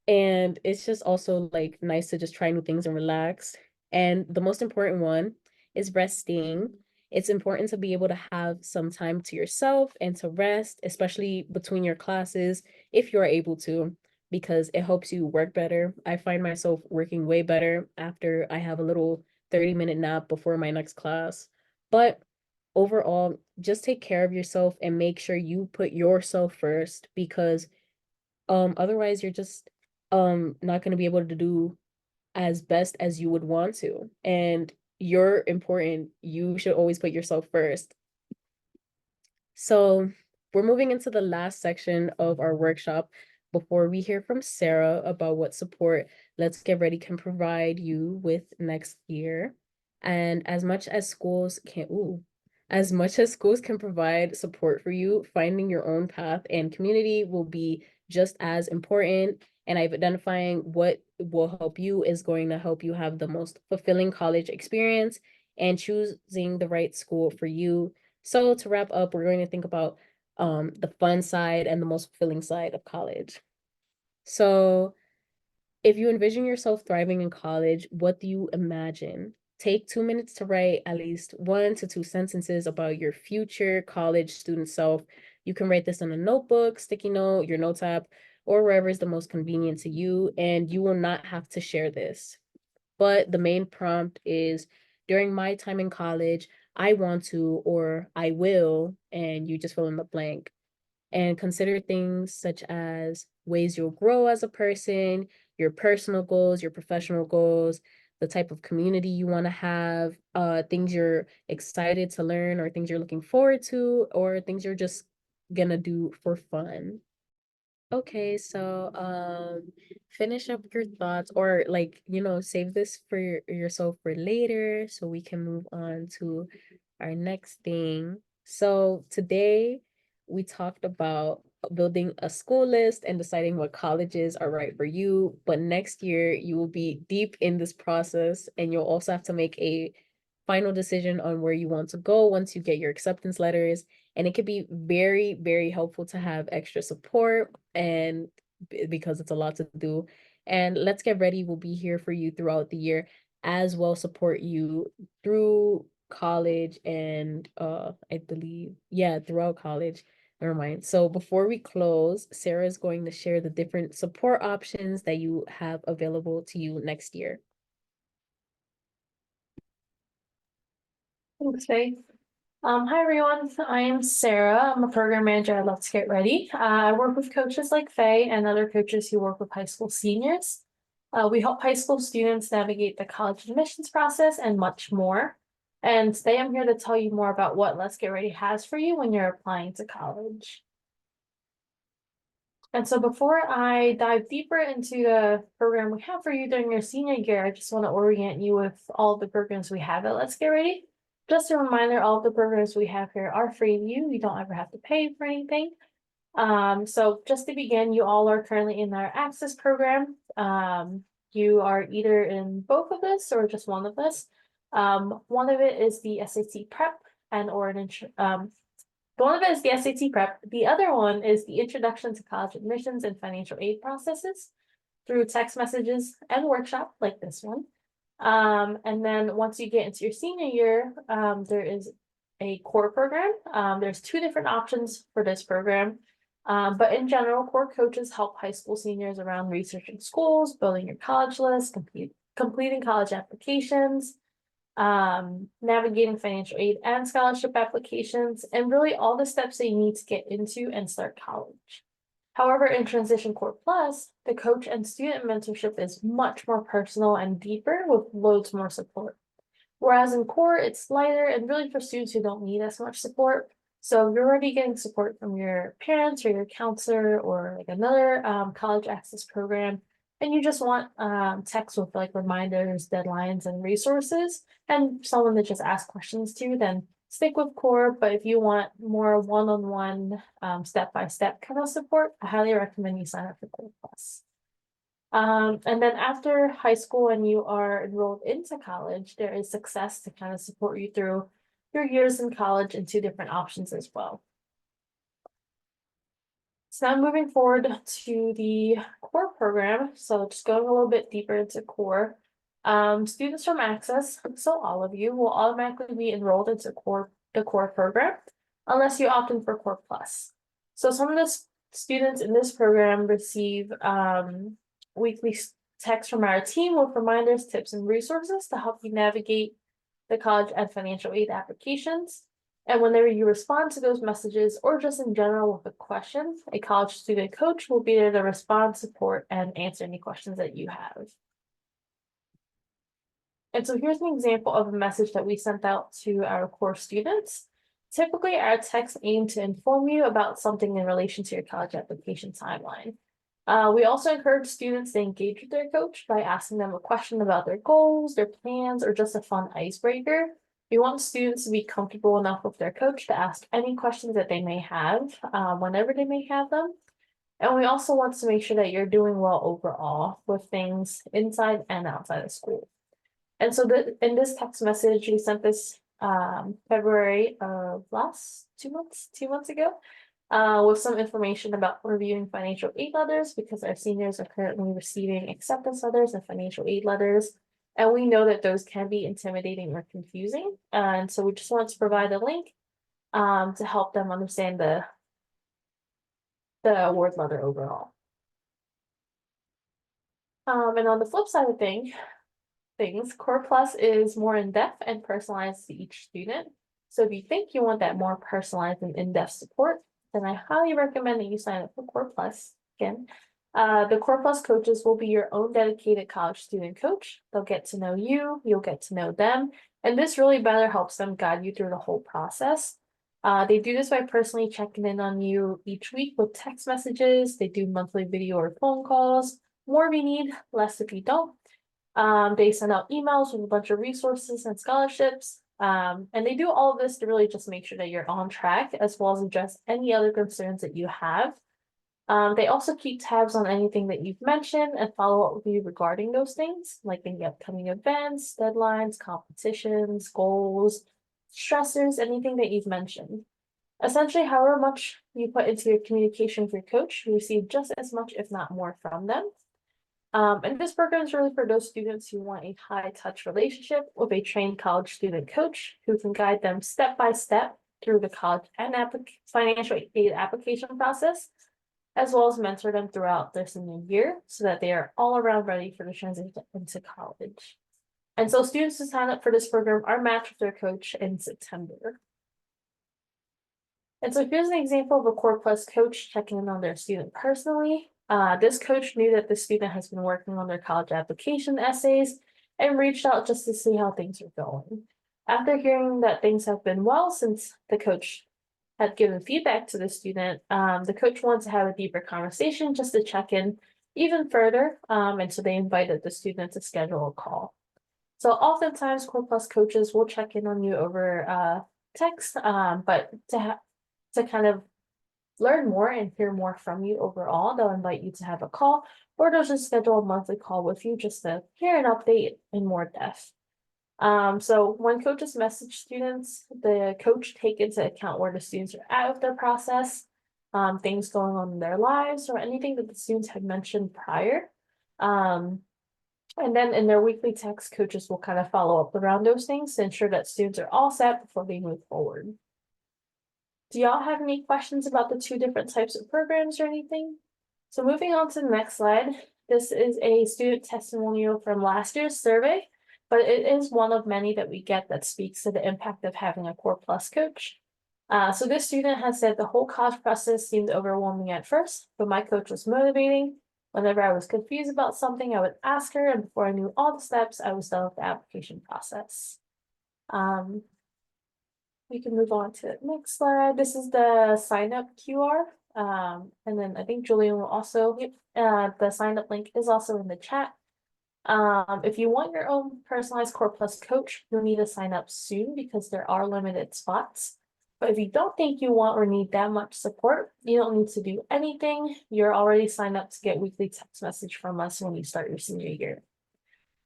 and it's just also like nice to just try new things and relax. And the most important one is resting. It's important to be able to have some time to yourself and to rest, especially between your classes, if you're able to, because it helps you work better. I find myself working way better after I have a little 30-minute nap before my next class. But overall, just take care of yourself and make sure you put yourself first, because otherwise you're just not going to be able to do as best as you would want to. And you're important. You should always put yourself first. So we're moving into the last section of our workshop before we hear from Sarah about what support Let's Get Ready can provide you with next year. And as much as schools can provide support for you, finding your own path and community will be just as important. And I've identifying what will help you is going to help you have the most fulfilling college experience and choosing the right school for you. So to wrap up, we're going to think about the fun side and the most fulfilling side of college. So if you envision yourself thriving in college, what do you imagine? Take 2 minutes to write at least 1 to 2 sentences about your future college student self. You can write this in a notebook, sticky note, your notes app, or wherever is the most convenient to you, and you will not have to share this. But the main prompt is, during my time in college, I want to, or I will, and you just fill in the blank. And consider things such as ways you'll grow as a person, your personal goals, your professional goals, the type of community you want to have, things you're excited to learn, or things you're looking forward to, or things you're just gonna do for fun. Okay, so finish up your thoughts, or like, save this for yourself for later so we can move on to our next thing. So today we talked about building a school list and deciding what colleges are right for you, but next year you will be deep in this process and you'll also have to make a final decision on where you want to go once you get your acceptance letters. And it could be very, very helpful to have extra support, and because it's a lot to do. And Let's Get Ready will be here for you throughout the year, as well support you through college and I believe, yeah, throughout college. Never mind. So before we close, Sarah is going to share the different support options that you have available to you next year. Thanks, Faith. Hi everyone, I am Sarah. I'm a program manager at Let's Get Ready. I work with coaches like Faye and other coaches who work with high school seniors. We help high school students navigate the college admissions process and much more. And today I'm here to tell you more about what Let's Get Ready has for you when you're applying to college. And so before I dive deeper into the program we have for you during your senior year, I just want to orient you with all of the programs we have at Let's Get Ready. Just a reminder, all of the programs we have here are free to you. You don't ever have to pay for anything. So just to begin, you all are currently in our Access program. You are either in both of this or just one of this. One of it is the SAT prep and or one of it is the SAT prep. The other one is the introduction to college admissions and financial aid processes through text messages and workshop like this one. And then once you get into your senior year, there is a core program. There's two different options for this program. But in general, core coaches help high school seniors around researching schools, building your college list, completing college applications, navigating financial aid and scholarship applications, and really all the steps that you need to get into and start college. However, in Transition Core Plus, the coach and student mentorship is much more personal and deeper with loads more support. Whereas in Core, it's lighter and really for students who don't need as much support. So if you're already getting support from your parents or your counselor or like another college access program, and you just want text with like reminders, deadlines, and resources, and someone to just ask questions to, then stick with Core. But if you want more one-on-one, step-by-step kind of support, I highly recommend you sign up for Core Plus. And then after high school and you are enrolled into college, there is Success to kind of support you through your years in college and two different options as well. So now moving forward to the core program. So just going a little bit deeper into core. Students from Access, so all of you, will automatically be enrolled into the core program unless you opt in for Core Plus. So some of the students in this program receive weekly texts from our team with reminders, tips, and resources to help you navigate the college and financial aid applications. And whenever you respond to those messages, or just in general with a question, a college student coach will be there to respond, support, and answer any questions that you have. And so here's an example of a message that we sent out to our core students. Typically, our texts aim to inform you about something in relation to your college application timeline. We also encourage students to engage with their coach by asking them a question about their goals, their plans, or just a fun icebreaker. We want students to be comfortable enough with their coach to ask any questions that they may have, whenever they may have them. And we also want to make sure that you're doing well overall with things inside and outside of school. And so in this text message, we sent this February of last 2 months ago, with some information about reviewing financial aid letters, because our seniors are currently receiving acceptance letters and financial aid letters. And we know that those can be intimidating or confusing. And so we just want to provide a link to help them understand the award letter overall. And on the flip side of things, Core Plus is more in-depth and personalized to each student. So if you think you want that more personalized and in-depth support, then I highly recommend that you sign up for Core Plus. Again, the Core Plus coaches will be your own dedicated college student coach. They'll get to know you, you'll get to know them, and this really better helps them guide you through the whole process. They do this by personally checking in on you each week with text messages. They do monthly video or phone calls. More if you need, less if you don't. They send out emails with a bunch of resources and scholarships. And they do all of this to really just make sure that you're on track, as well as address any other concerns that you have. They also keep tabs on anything that you've mentioned and follow up with you regarding those things, like any upcoming events, deadlines, competitions, goals, stressors, anything that you've mentioned. Essentially, however much you put into your communication with your coach, you receive just as much, if not more, from them. And this program is really for those students who want a high-touch relationship with a trained college student coach who can guide them step by step through the college and financial aid application process, as well as mentor them throughout their senior year so that they are all around ready for the transition into college. And so students who sign up for this program are matched with their coach in September. And so here's an example of a Core Plus coach checking in on their student personally. This coach knew that the student has been working on their college application essays and reached out just to see how things are going. After hearing that things have been well since the coach had given feedback to the student, the coach wanted to have a deeper conversation just to check in even further, and so they invited the student to schedule a call. So oftentimes Core Plus coaches will check in on you over text, but to kind of learn more and hear more from you overall, they'll invite you to have a call, or they'll just schedule a monthly call with you just to hear an update in more depth. So when coaches message students, the coach take into account where the students are at with their process, things going on in their lives, or anything that the students had mentioned prior. And then in their weekly text, coaches will kind of follow up around those things to ensure that students are all set before they move forward. Do y'all have any questions about the two different types of programs or anything? So moving on to the next slide, this is a student testimonial from last year's survey, but it is one of many that we get that speaks to the impact of having a Core Plus coach. So this student has said the whole college process seemed overwhelming at first, but my coach was motivating. Whenever I was confused about something, I would ask her, and before I knew all the steps, I was done with the application process. We can move on to the next slide. This is the sign up QR. And then I think Julian will also, the sign up link is also in the chat. If you want your own personalized Core Plus coach, you'll need to sign up soon because there are limited spots. But if you don't think you want or need that much support, you don't need to do anything. You're already signed up to get weekly text message from us when you start your senior year.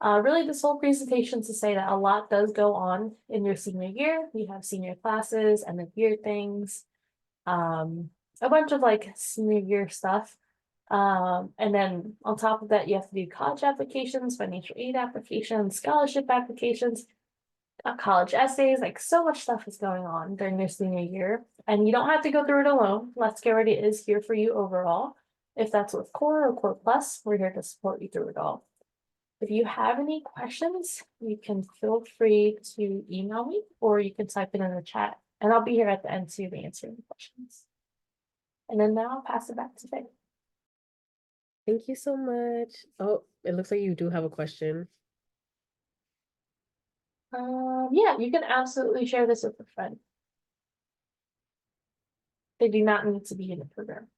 Really, this whole presentation to say that a lot does go on in your senior year. You have senior classes, end of year things, a bunch of like senior year stuff. And then on top of that, you have to do college applications, financial aid applications, scholarship applications, college essays, like so much stuff is going on during your senior year. And you don't have to go through it alone. Let's Get Ready is here for you overall. If that's with Core or Core Plus, we're here to support you through it all. If you have any questions, you can feel free to email me or you can type it in the chat and I'll be here at the end to answer any questions. And then now I'll pass it back to Faye. Thank you so much. Oh, it looks like you do have a question. Yeah, you can absolutely share this with a friend. They do not need to be in the program.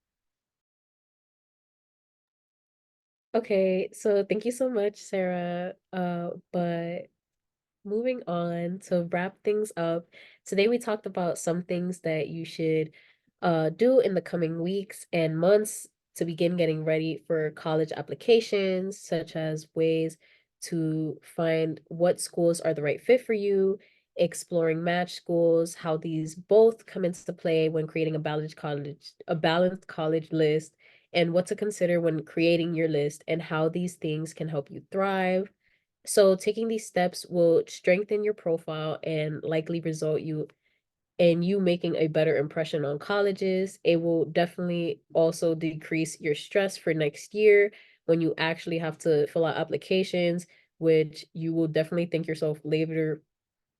Okay, so thank you so much, Sarah. But moving on to wrap things up, today we talked about some things that you should do in the coming weeks and months to begin getting ready for college applications, such as ways to find what schools are the right fit for you, exploring match schools, how these both come into play when creating a balanced college list, and what to consider when creating your list and how these things can help you thrive. So taking these steps will strengthen your profile and likely result in you making a better impression on colleges. It will definitely also decrease your stress for next year when you actually have to fill out applications, which you will definitely thank yourself later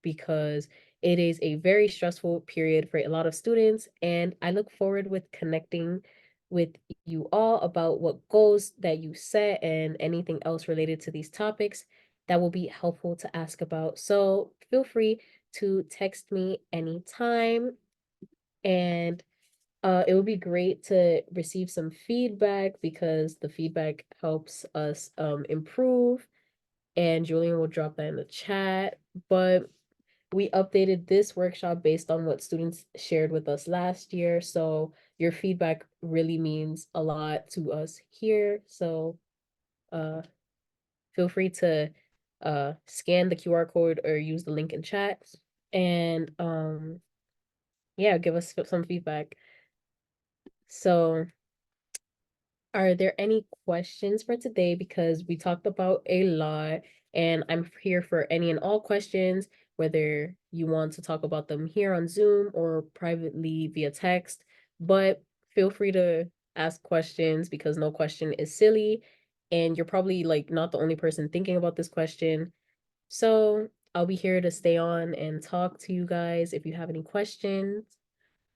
because it is a very stressful period for a lot of students. And I look forward with connecting with you all about what goals that you set and anything else related to these topics that will be helpful to ask about. So feel free to text me anytime. And it would be great to receive some feedback because the feedback helps us improve. And Julian will drop that in the chat. But we updated this workshop based on what students shared with us last year. So your feedback really means a lot to us here. So uh, feel free to scan the QR code or use the link in chat. And yeah, give us some feedback. So are there any questions for today? Because we talked about a lot, and I'm here for any and all questions, whether you want to talk about them here on Zoom or privately via text. But feel free to ask questions because no question is silly, and you're probably like not the only person thinking about this question. So I'll be here to stay on and talk to you guys if you have any questions.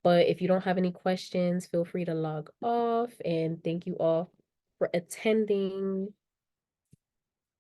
But if you don't have any questions, feel free to log off. And thank you all for attending.